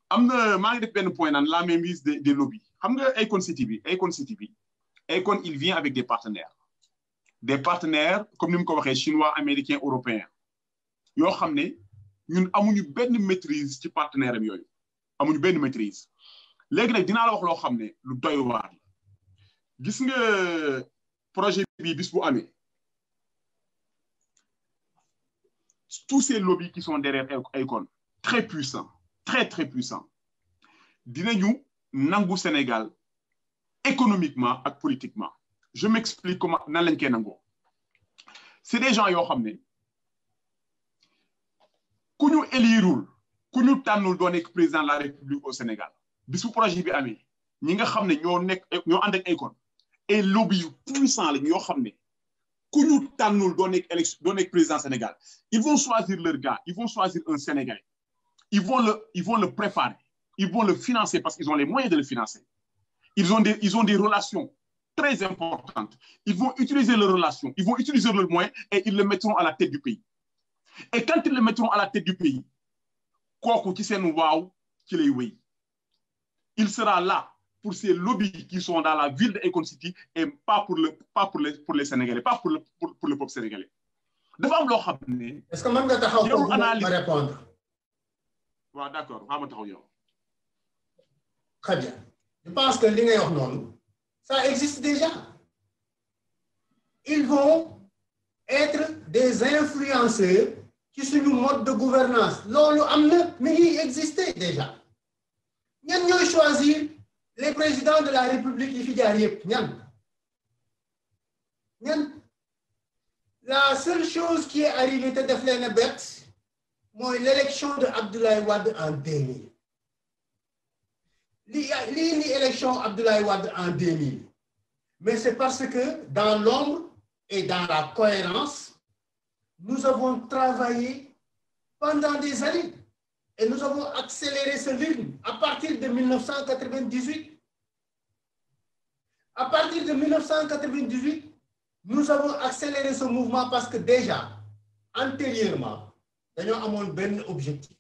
am na maa ngi def benn point naan la mainmise des lobbies xam nga Akon City bi Akon il vient avec des partenaires comme ni mu ko waxee chinois américains européens yoo xam ne ñun amuñu benn maîtrise ci partenaire am yooyu amuñu benn maîtrise léegi nag dinaa la wax loo xam ne lu doy waar la gis nga projet bi bis bu amee tous ces lobbies qui sont derrière Akon très puissants très puissants dinañu nangu Sénégal économiquement ak politiquement je m'explique comment nan lañ koy nangoo c'est des gens yoo xam ne ku ñu élirul ku ñu tànnul doo nekk président de la République au Sénégal bis bu projet bi amee ñi nga xam ne ñoo ànd ak Akon et lobby yu puissant la yoo xam ne ku ñu tànnul doo nekk président Sénégal ils vont choisir leur gars ils vont choisir un Sénégalais ils vont le préparer ils vont le financer parce qu'ils ont les moyens de le financer ils ont des relations très importantes ils vont utiliser leurs relations ils vont utiliser leurs moyens et ils le mettront à la tête du pays et quand ils le mettront à la tête du pays kooku ci seen waaw ci lay wéy il sera là pour ces lobbies qui sont dans la ville de Akon City et pas pour les Sénégalais pas pour le peuple sénégalais dafa am loo xam ne. est-ce que mën nga taxaw pour ma répondre. waaw d'accord waaw ma taxaw yow. Très bien je pense que li ngay wax noonu ça existe déjà ils vont être des influenceurs ci suñu mode de gouvernance loolu am na mi ngi exister déjà ñan ñooy choisir les présidents de la République yi fi jaar yëpp ñan la seule chose qui est arrivée te def leen a bett mooy l'élection de Abdoulaye Wade en 2000 lii élection Abdoulaye Wade en 2000 mais c'est parce que dans l'ombre et dans la cohérence nous avons travaillé pendant des années et nous avons accéléré ce rythme à partir de 1998. À partir de 1998, nous avons accéléré ce mouvement parce que déjà, antérieurement, nous avons un objectif.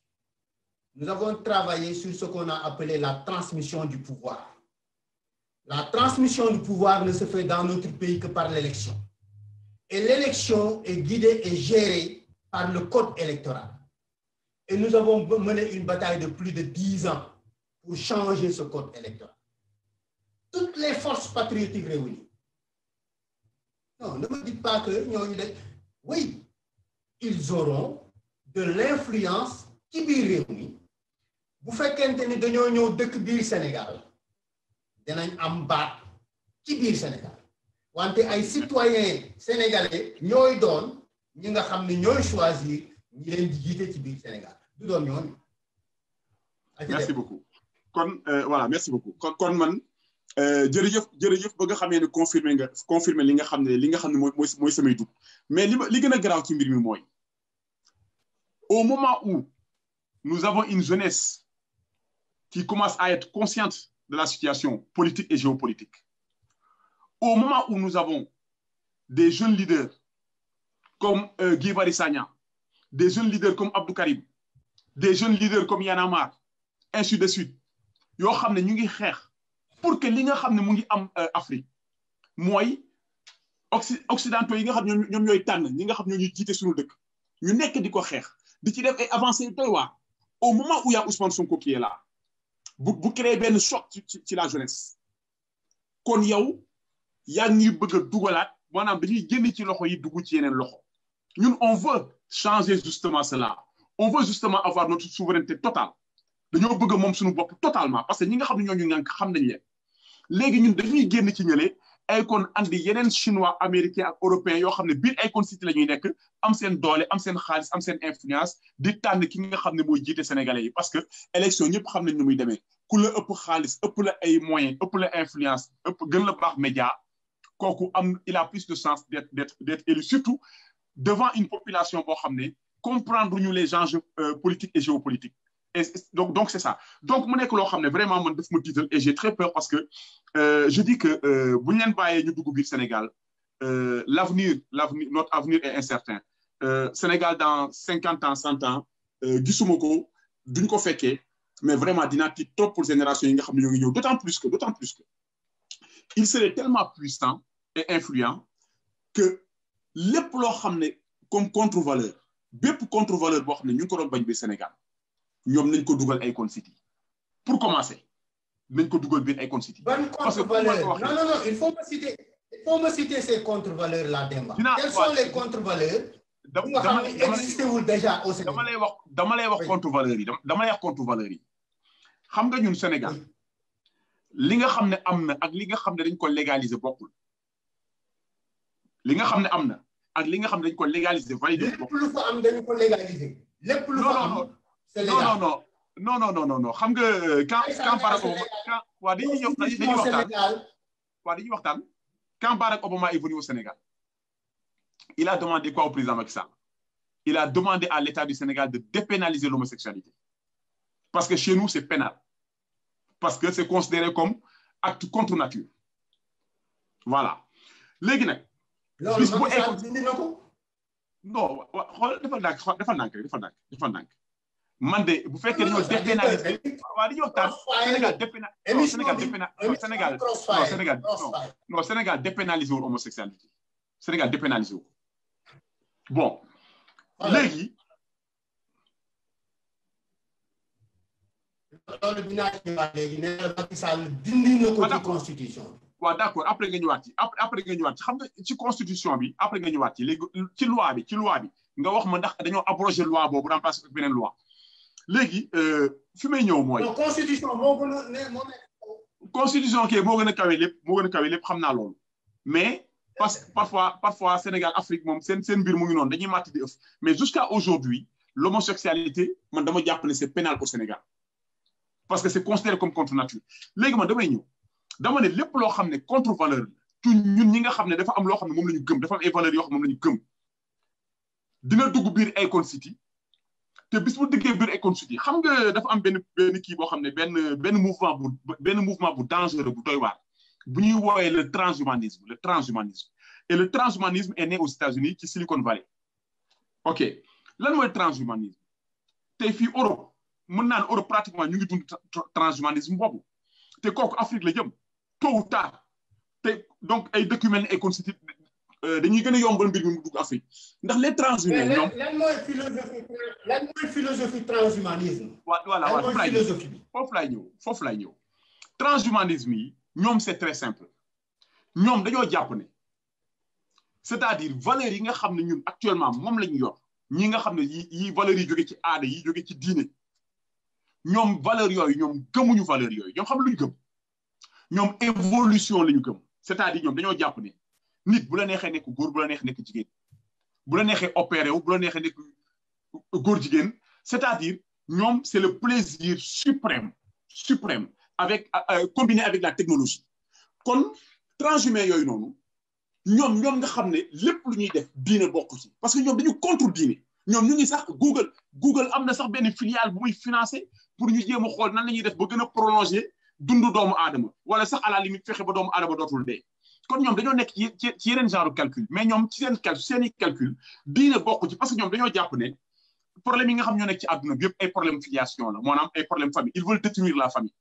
Nous avons travaillé sur ce qu'on a appelé la transmission du pouvoir. La transmission du pouvoir ne se fait dans notre pays que par l'élection. Et l'élection est guidée et gérée par le code électoral. Et nous avons mené une bataille de plus de 10 ans pour changer ce code électoral. Toutes les forces patriotiques réunies. Non, ne me dites pas que oui, ils auront de l'influence qui est réunie. bu fekkente ni dañoo ñëw dëkk biir Sénégal dinañ am baat ci biir Sénégal wante ay citoyens sénégalais ñooy doon ñi nga xam ne ñooy choisir ñi leen di jiite ci biir Sénégal du doon ñooñu. merci beaucoup kon voilà merci beaucoup kon man jërëjëf ba nga xamee ne confirmer li nga xam ne mooy samay dugg mais li gën a garaaw ci mbir mi mooy au moment où nous avons une jeunesse qui commence à être consciente de la situation politique et géopolitique, au moment où nous avons des jeunes leaders comme Guy Marius Sagna, des jeunes leaders comme Abdou Karim, des jeunes leaders comme Y'en a marre, ainsi de suite, yoo xam ne ñu ngi xeex pour que li nga xam ne mu ngi am Afrique mooy occidentaux yi nga xam ne ñoom ñooy tànn ñi nga xam ne ñoo ñuy jiite suñu dëkk ñu nekk di ko xeex di ci def ay avancées doy waar au moment où il y a Ousmane Sonko qui est là bu créer benn choc ci la jeunesse kon yow yaa ngi bëgg a dugalaat maanaam dañuy génn ci loxo yi dugg ci yeneen loxo ñun on veut changer justement cela on veut justement avoir notre souveraineté totale dañoo bëgg moom suñu bopp totalement parce que ñi nga xam ne ñooñu ngànk xam nañ leen léegi ñun dañuy génn ci ñële ay kon andi yeneen chinois américains ak européens yoo xam ne biir ay kon cité la ñuy nekk am seen doole am seen xaalis am seen influence di tànn ki nga xam ne mooy jiite sénégalais yi parce que élection ñëpp xam nañ ni muy demee ku la ëpp xaalis ëpp la ay moyens ëpp la influence ëpp gën la baax média kooku il a plus de chance d'être élu surtout devant une population boo xam ne comprendre ñu les enjeux politiques et géopolitiques et donc c'est ça donc mu nekk loo xam ne vraiment man daf ma tiital et j'ai très peur parce que je dis que bu ñu leen bàyyee ñu dugg biir Sénégal notre avenir est incertain Sénégal dans 50 ans 100 ans gisuma ko duñ ko fekkee mais vraiment dinaa tiit trop pour génération yi nga xam ne ñoo ngi ñëw d'autant plus que il serait tellement puissant et influent que lépp loo xam ne comme contre-valeur bépp contre-valeur boo xam ne ñu ngi ko doon bañ biir Sénégal ñoom nañ ko dugal Akon City pour commencer nañ ko dugal biir Akon City. Bonne contre-valeur non il faut me citer ces contre-valeurs là Demba. Quelles sont les contre-valeurs. dama existé wul déjà au Sénégal. dama lay wax contre-valeurs yi dama lay wax contre-valeurs yi xam nga ñun Sénégal li nga xam ne am na ak li nga xam ne dañ ko légaliser bokkul li nga xam ne am na ak li nga xam ne dañ ko légaliser valider bokkul. lépp lu fa am dañ ko légaliser. lépp lu fa am c'est légal non xam nga quand Barack Obama waa dañuy waxtaan quand Barack Obama est venu au Sénégal il a demandé quoi au président Macky Sall il a demandé à l'État du Sénégal de dépénaliser l'homosexualité parce que chez nous c'est pénal parce que c'est considéré comme acte contre nature voilà léegi nag. bis bu non xool dafa ndànk man de bu fekkee dañoo dépénaliser waaw dañuy waxtaan Sénégal dépénaliser wul homosexualité Sénégal dépénaliser wul bon léegi. loolu dinaa ci ñëwaat léegi nee na Macky Sall dindi na ko ci constitution. waaw d'accord après nga ñëwaat ci xam nga ci constitution bi après nga ñëwaat ci léegi ci loi bi nga wax ma ndax dañoo abroger loi boobu remplacer ak beneen loi léegi fi may ñëw mooy. constitution moo gën a ne moo nekk. constitution kay moo gën a kawe lépp xam naa loolu mais parce que parfois Sénégal Afrique moom seen mbir mu ngi noonu dañuy màtt di ëf mais jusqu'à aujourd'hui l'homosexualité man dama jàpp ne c'est pénal au Sénégal parce que c'est considéré comme contre nature léegi man damay ñëw dama ne lépp loo xam ne contre valeur la ñun ñi nga xam ne dafa am loo xam ne moom la ñu gëm dafa am ay valeurs yoo xam ne moom la ñu gëm dina dugg biir Akon City te bis bu diggee biir Akon City xam nga dafa am benn kii boo xam ne benn mouvement bu dangereux bu doy waar bu ñuy woowee le transhumanisme et le transhumanisme est né aux États-Unis ci Silicon Valley ok lan mooy transhumanisme tey fii Europe mën naa ne Europe pratiquement ñu ngi dund transhumanisme boobu te kooku Afrique la jëm tôt ou tard te donc ay dëkk yu mel ni Akon City dañuy gën a yombal mbir mi mu dugg Afrique ndax les transhumants ñoom. lan mooy philosophie transhumanisme. voilà foofu laay ñëw transhumanisme yi ñoom c'est très simple ñoom dañoo jàpp ne c'est-à-dire valeurs yi nga xam ne ñun actuellement moom la ñu yor ñi nga xam ne yi valeurs yi jóge ci aada yi jóge ci diine ñoom valeur yooyu ñoom gëmuñu valeur yooyu ñoom xam lu ñu gëm ñoom évolution la ñu gëm c'est-à-dire ñoom dañoo jàpp ne nit bu la neexee nekk góor bu la neexee nekk jigéen bu la neexee opéré wu bu la neexee nekk góor jigéen c'est-à-dire ñoom c'est le plaisir suprême avec combiné avec la technologie kon transhumé yooyu noonu ñoom nga xam ne lépp lu ñuy def diine bokk ci parce que ñoom dañu contre diine ñoom ñu ngi sax Google am na sax benn filiale bu muy financé pour ñu jéem a xool nan la ñuy def ba gën a prolonger dundu doomu aadama wala sax à la limite fexe ba doomu aadama dootul dee kon ñoom dañoo nekk ci yeneen genre calcul mais ñoom ci seeni calcul diine bokk ci parce que ñoom dañoo jàpp ne problème yi nga xam ñoo nekk ci àdduna bi yëpp ay problème filiation la maanaam ay problème famille ils veulent détruire la famille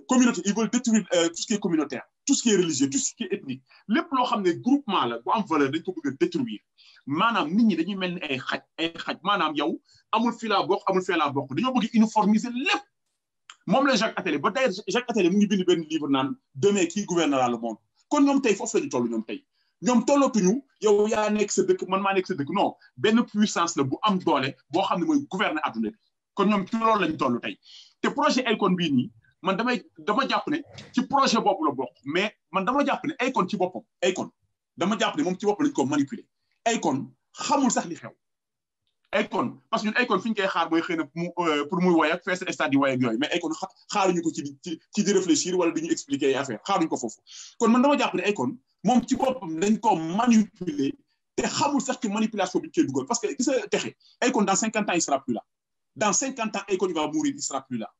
communauté ils veulent détruire tout ce qui est communautaire tout ce qui est religieux tout ce qui est ethnique lépp loo xam ne groupement la bu am valeur dañ ko bëgg a détruire maanaam nit ñi dañuy mel ni ay xaj maanaam yow amul fii laa bokk amul fee laa bokk dañoo bëgg uniformiser lépp moom la Jacques Attali ba d'ailleurs Jacques Attali mu ngi bind benn livre naan demain qui gouvernera le monde kon ñoom tey foofu la ñu toll ñoom tollatuñu yow yaa nekk sa dëkk man maa nekk sa dëkk non benn puissance la bu am doole boo xam ne mooy gouverner adduna bi kon ñoom ci loolu lañ toll tey te projet Akon bii nii man dama jàpp ne ci projet boobu la bokk mais man dama jàpp ne Akon ci boppam dama jàpp ne moom ci boppam lañ ko manipuler Akon xamul sax li xew Akon parce que ñun Akon fi ñu koy xaar mooy xëy na pour muy woy ak fees stade yi woy ak yooyu mais Akon xaaruñu ko ci di réfléchir wala di ñu expliquer ay affaire xaaruñu ko foofu kon man dama jàpp ne Akon moom ci boppam dañ ko manipuler te xamul sax que manipulation bi ñu koy dugal parce que gis nga texe Akon dans 50 ans il sera plus là dans 50 ans Akon il va mourir il sera plus là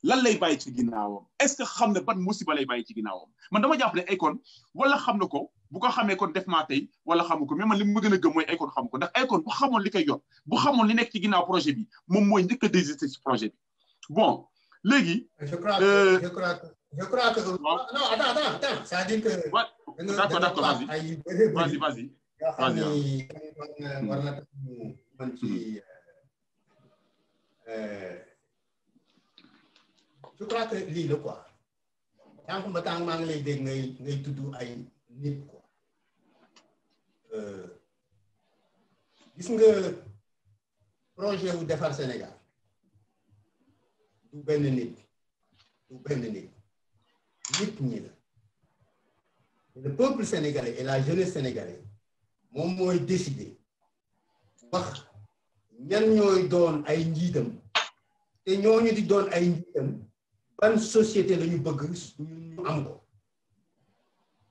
lan lay bàyyi ci ginnaawam est-ce que xam ne ban musiba lay bàyyi ci ginnaawam man dama jàpp ne Akon wala xam na ko bu ko xamee kon def maa tey wala xamu ko mais man li ma gën a gëm mooy Akon xam ko ndax Akon bu xamoon li koy yor bu xamoon li nekk ci ginnaaw projet bi moom mooy njëkk a désister ci projet bi bon léegi. je crois que non attends c'est-à-dire que. d'accord vas-y. war na tax ñu mën ci. je crois que lii la quoi tant maa ngi lay dégg ngay tudd ay nit quoi gis nga projet wu defar Sénégal du benn nit ñi la le peuple sénégalais et la jeunesse sénégalaise moom mooy décider wax ñan ñooy doon ay njiitam te ñooñu di doon ay njiitam ban société la ñu bëgg ñu am ko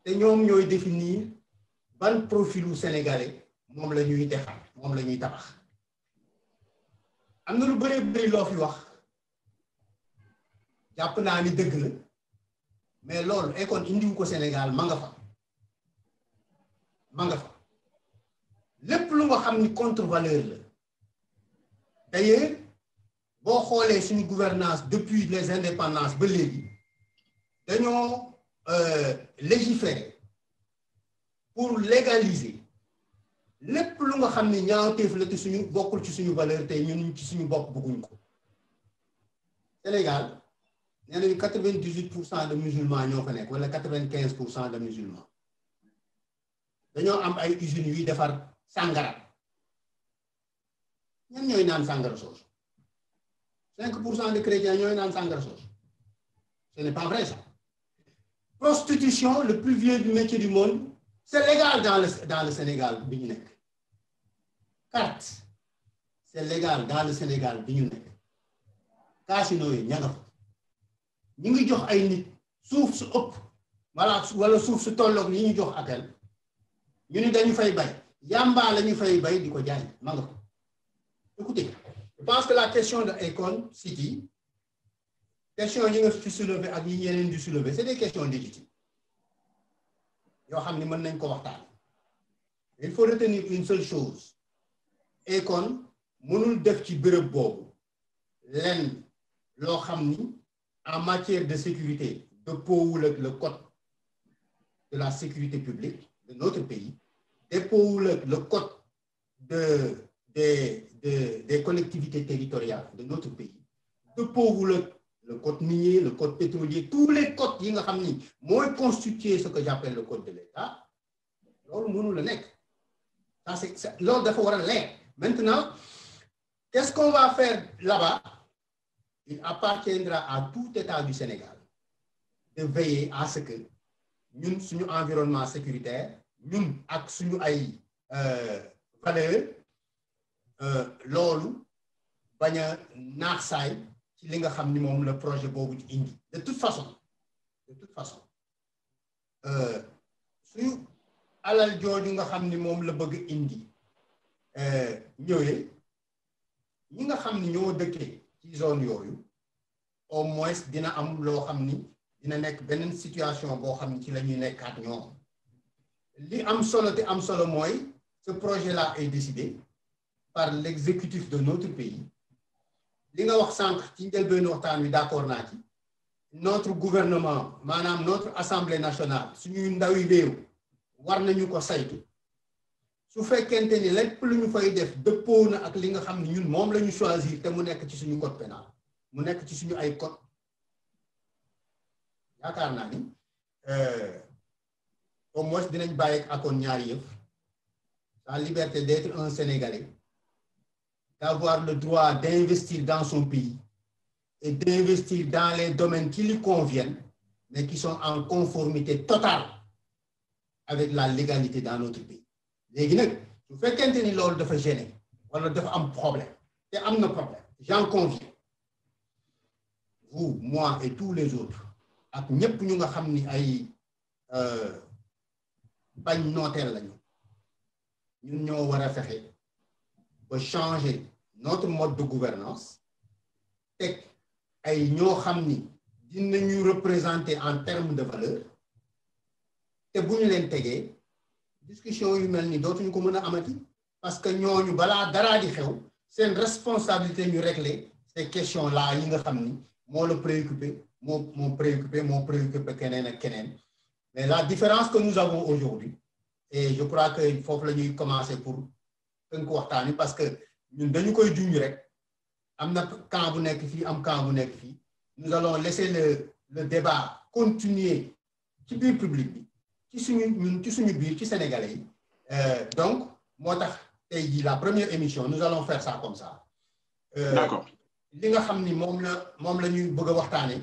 te ñoom ñooy définir ban profilu sénégalais moom la ñuy defar moom la ñuy tabax am na lu bëri loo fi wax jàpp naa ni dëgg la mais loolu Akon indiwu ko Sénégal ma nga fa lépp lu nga xam ni contre-valeur la d'ailleurs boo xoolee suñu gouvernance depuis les indépendances ba léegi dañoo légiférer pour légaliser lépp lu nga xam ne ñaawteef la te suñu bokkul ci suñu valeur te ñun ci suñu bopp bëgguñ ko Sénégal nee nañu 98% de musulmans ñoo fa nekk wala 95% de musulmans dañoo am ay usines yuy defar sàngara ñan ñooy naan sàngara soosu 5% de chrétiens ñooy naan sàngara soosu ce n'est pas vrai ça prostitution le plus vieux métier du monde c'est légal dans le Sénégal bi ñu nekk carte c'est légal dans le Sénégal bi ñu nekk casino yi ña nga fa ñu ngi jox ay nit suuf su ëpp wala suuf su tolloog li ñu jox akal ñu ni dañu fay bay yamba la ñu fay bay di ko jaay ma nga fa écoutez je pense que la question de Akon Sidi question yi nga fi soulever ak yi yeneen di soulever c'est des questions légitimes yoo xam ni mën nañ ko waxtaan il faut retenir une seule chose Akon mënul def ci béréb boobu lenn loo xam ni en matière de sécurité dëppoowul ak le code de la sécurité publique de notre pays dëppoowul ak le code des collectivités territoriales de notre pays dëppoowul ak le code minier le code pétrolier tous les codes yi nga xam ni mooy constituer ce que j'appelle le code de l'État loolu mënul la nekk ça c'est loolu dafa war a leer maintenant qu'est-ce qu'on va faire là-bas il appartiendra à tout État du Sénégal de veiller à ce que ñun suñu environnement sécuritaire ñun ak suñu ay valeur loolu bañ a naax saay ci li nga xam ni moom la projet boobu ci indi de toute façon suñu alal jooju nga xam ni moom la bëgg indi ñëwee ñi nga xam ni ñoo dëkkee ci zone yooyu au moins dina am loo xam ni dina nekk beneen situation boo xam ni ci la ñuy nekkaat ñoom li am solo te am solo mooy ce projet-là est décidé par l'exécutif de notre pays li nga wax sànq ci njëlbéenu waxtaan wi d'accord naa ci notre gouvernement maanaam notre assemblée nationale suñuy ndawi réew war nañu ko saytu su fekkente ni lépp lu ñu fay def dëppoo na ak li nga xam ne ñun moom la ñu choisir te mu nekk ci suñu code pénal mu nekk ci suñu ay code yaakaar naa ni au moins dinañ bàyyi ak akoon ñaari yëf la liberté d'être un Sénégalais, d'avoir le droit d'investir dans son pays et d'investir dans les domaines qui lui conviennent, mais qui sont en conformité totale avec la légalité dans notre pays. Léegi nag su fekkente ni loolu dafa gêner wala dafa am problème te am na problème j'en conviens vous moi et tous les autres ak ñëpp ñu nga xam ni ay bañ nooteel lañu ñun ñoo war a fexe ba changer notre mode de gouvernance teg ay ñoo xam ni dinañu représenter en termes de valeur te bu ñu leen tegee discussion yu mel ni dootuñu ko mën a amati parce que ñooñu balaa daraa di xew seen responsabilité ñu régler ces questions là yi nga xam ni moo la préoccupé moo préoccupé keneen ak keneen mais la différence que nous avons aujourd'hui et je crois que foofu la ñuy commencer pour tënk waxtaan wi parce que ñun dañu koy junj rek am na camp bu nekk fii am camp bu nekk fii nous allons laisser le débat continuer ci biir public bi ci suñu biir ci sénégalais yi donc moo tax tey jii la première émission nous allons faire ça comme ça. D'accord. li nga xam ni moom la ñuy bëgg a waxtaane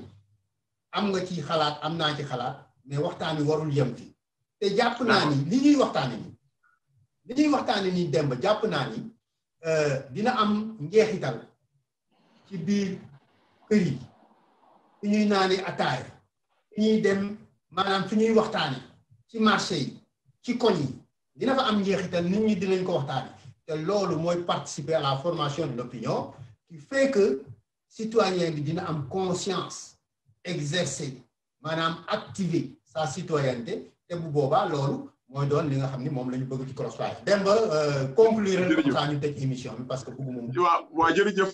am nga ci xalaat am naa ci xalaat mais waxtaan wi warul yem fi te jàpp naa ni li ñuy waxtaane ni Demba jàpp naa ni dina am njeexital ci biir kër yi fi ñuy naani ataaya fi ñuy dem maanaam fi ñuy waxtaane ci marché yi ci koñ yi dina fa am njeexital nit ñi dinañ ko waxtaane te loolu mooy participer à la formation de l'opinion qui fait que citoyen bi dina am conscience exercer maanaam activer sa citoyenneté te bu boobaa loolu mooy doon li nga xam ni moom la ñu bëgg ci Crossfire Demba conclure comme ça ñu tëj émission bi parce que bëggu moom waaw jërëjëf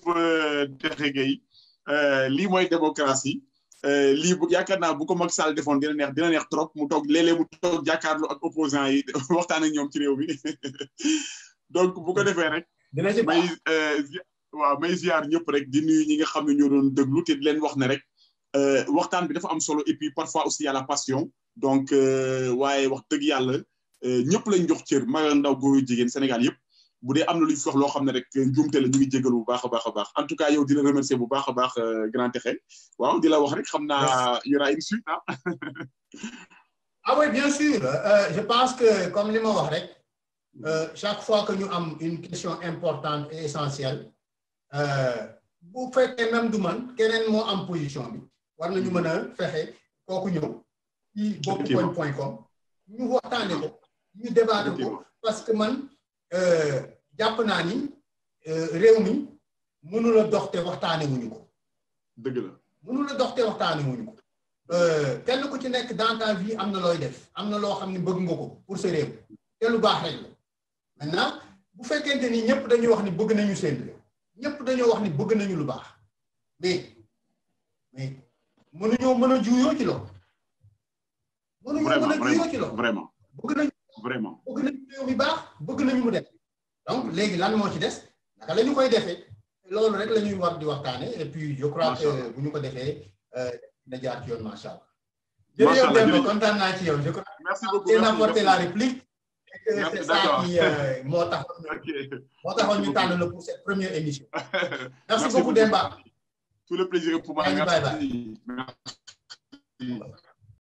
Texe Gueye lii mooy démocratie lii bu yaakaar naa bu ko Macky Sall defoon dina neex trop mu toog léeg-léeg mu toog jàkkaarloo ak opposants yi waxtaan ak ñoom ci réew mi donc bu ko defee rek may ziar ñëpp rek di nuyu ñi nga xam ne ñoo doon déglu te di leen wax ne rek waxtaan bi dafa am solo et puis parfois aussi y a la passion donc waaye wax dëgg yàlla ñëpp lañ jox cër mag ndaw góor jigéen Sénégal yëpp bu dee am na lu ñu fi wax loo xam ne rek njuumte la ñu ngi jégalu bu baax a baax en tout cas yow di la remercier bu baax a baax Grand Texe waaw di la wax rek xam naa y aura une suite ah. Ah oui bien sûr je pense que comme li ma wax rek chaque fois que ñu am une question importante et essentielle bu fekkee même du man keneen moo am position bi war nañu mën a fexe kooku ñëw ci boppupoñ.com ñu waxtaane ko ñu débattre ko parce que man jàpp naa ni réew mi mënula dox te waxtaane wuñu ko dëgg la mënula dox te waxtaane wuñu ko kenn ku ci nekk dans ta vie am na looy def am na loo xam ne bëgg nga ko pour sa réew te lu baax rek la maintenant bu fekkente ni ñëpp dañuy wax ni bëgg nañu seen réew ñëpp dañoo wax ni bëgg nañu lu baax mais mënuñoo mën a juyoo ci loolu. mënuñoo mën a juyoo ci loolu. vraiment bëgg nañu réew mi baax bëgg nañu mu def donc léegi lan moo ci des naka la ñu koy defee loolu rek la ñuy war di waxtaane et puis je crois que bu ñu ko defee dina jaar ci yoon macha allah. jërëjëf Demba kontaan naa ci yow je crois que merci beaucoup c'est apporter la réplique. C'est ça qui moo taxoon ñu tànn la pour cette première émission. Merci beaucoup Demba. Tout le plaisir est pour moi. Merci. Merci.